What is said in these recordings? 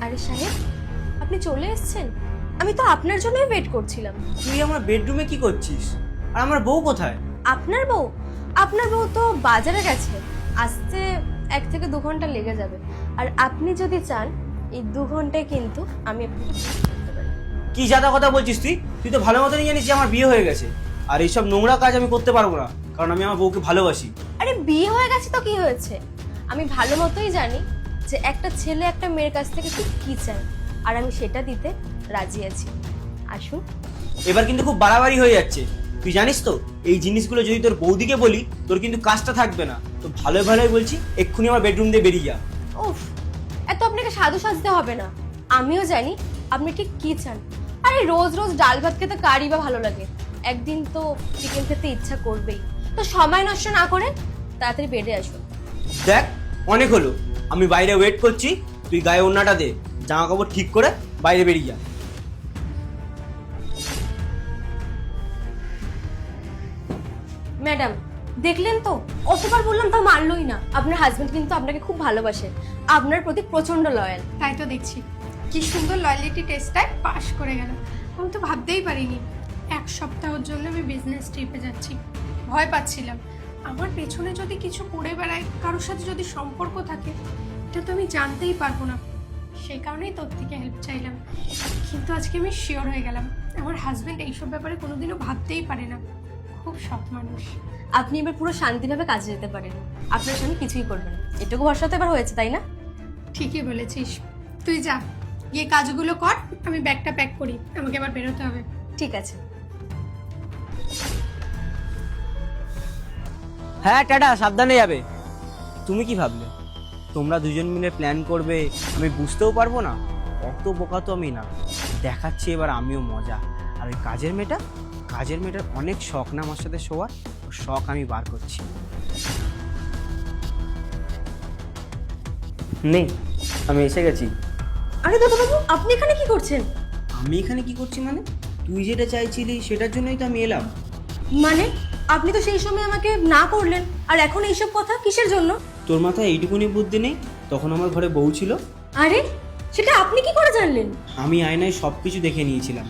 আরে সাহেব, আপনি চলে এসেছেন? আমি তো আপনার জন্যই ওয়েট করছিলাম। তুই আমার বেডরুমে কি করছিস? আর আমার বউ কোথায়? আপনার বউ? আপনার বউ তো বাজারে গেছে, আসতে 1 থেকে 2 ঘন্টা লেগে যাবে। আর আপনি যদি চান এই 2 ঘন্টায় কিন্তু আমি আপনাকে বিয়ে করতে পারি। কি জাদা কথা বলছিস তুই? তুই তো ভালো মতনই জানিস যে আমার বিয়ে হয়ে গেছে। আর এইসব নোংরা কাজ আমি করতে পারবো না, কারণ আমি আমার বউকে ভালোবাসি। আরে বিয়ে হয়ে গেছে তো কি হয়েছে? আমি ভালো মতোই জানি যে একটা ছেলে একটা মেয়ের কাছ থেকে ঠিক কি চায়, আর আমি সেটা দিতে রাজি আছি। আসুন। এবার কিন্তু খুব বাড়াবাড়ি হয়ে যাচ্ছে। তুই জানিস তো এই জিনিসগুলো যদি তোর বৌদিকে বলি, তোর কিন্তু কাজটা থাকবে না। তো ভালোই ভালোই বলছি, এক্ষুনি আমার বেডরুম দিয়ে বেরিয়ে যা। উফ, এত আপনাকে সাধু সাজতে হবে না। আমিও জানি আপনি ঠিক কি চান। আরে রোজ রোজ ডাল ভাত খেতে কারই বা ভালো লাগে? একদিন তো চিকেন খেতে ইচ্ছা করবেই। তো সময় নষ্ট না করে তাড়াতাড়ি বেডে আসুন। দেখ, অনেক হলো। আমি বাইরে ওয়েট করছি, তুই গায়ে ওড়নাটা দে, জামা কাপড় ঠিক করে বাইরে বেরিয়ে যা। ম্যাডাম, দেখলেন তো, অতবার বললাম তা মানলই না। আপনার হাজবেন্ড কিন্তু আপনাকে খুব ভালোবাসে, আপনার প্রতি প্রচন্ড লয়াল। তাই তো দেখছি, কি সুন্দর লয়ালিটি টেস্টটায় পাশ করে গেল। আমি তো ভাবতেই পারিনি 1 সপ্তাহের জন্য আমি বিজনেস ট্রিপে যাচ্ছি। ভয় পাচ্ছিলাম আমার পেছনে যদি কিছু করে বেড়ায়, কারোর সাথে যদি সম্পর্ক থাকে, এটা তো আমি জানতেই পারবো না। সেই কারণেই তোর থেকে হেল্প চাইলাম। কিন্তু আজকে আমি শিওর হয়ে গেলাম আমার হাজব্যান্ড এইসব ব্যাপারে কোনোদিনও ভাবতেই পারে না। খুব সৎ মানুষ। আপনি এবার পুরো শান্তিভাবে কাজে যেতে পারেন। আপনার স্বামী কিছুই করবে না, এটুকু ভরসা তো এবার হয়েছে, তাই না? ঠিকই বলেছিস। তুই যা, গিয়ে কাজগুলো কর, আমি ব্যাগটা প্যাক করি, আমাকে আবার বেরোতে হবে। ঠিক আছে। হ্যাঁ টাটা, সাবধানে যাবে। তুমি কি ভাবলে তোমরা দুজন মিলে প্ল্যান করবে আমি বুঝতেও পারবো না? অত বোকা তো আমি না। দেখাচ্ছি এবার আমিও মজা। আর ওই কাজের মেয়েটার অনেক শখ না আমার সাথে শোয়ার, ওর শখ আমি বার করছি। নে, আমি এসে গেছি। আরে দাদাবাবু, আপনি এখানে কি করছেন? আমি এখানে কি করছি মানে? তুই যেটা চাইছিলি সেটার জন্যই তো আমি এলাম। মানে আপনি তো সেই সময় আমাকে না করলেন, আর এখন এইসব কথা কিসের জন্য? তোর মাথায় এইটুকুনি বুদ্ধি নেই? তখন আমার ঘরে বউ ছিল। আরে সেটা আপনি কি করে জানলেন? আমি আয়নায় সব কিছু দেখে নিয়েছিলাম।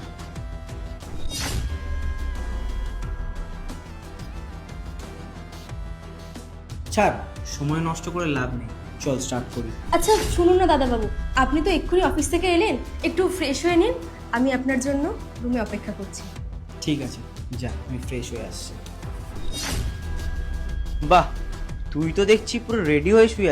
ছাড়, সময় নষ্ট করে লাভ নেই, চল স্টার্ট করি। আচ্ছা শুনুন না দাদাবাবু, আপনি তো এক্ষুনি অফিস থেকে এলেন, একটু ফ্রেশ হয়ে নিন। আমি আপনার জন্য রুমে অপেক্ষা করছি। ঠিক আছে, যা, আমি ফ্রেশ হয়ে আসছি। বাহ, তুই তো দেখছি পুরো রেডি হয়ে শুয়ে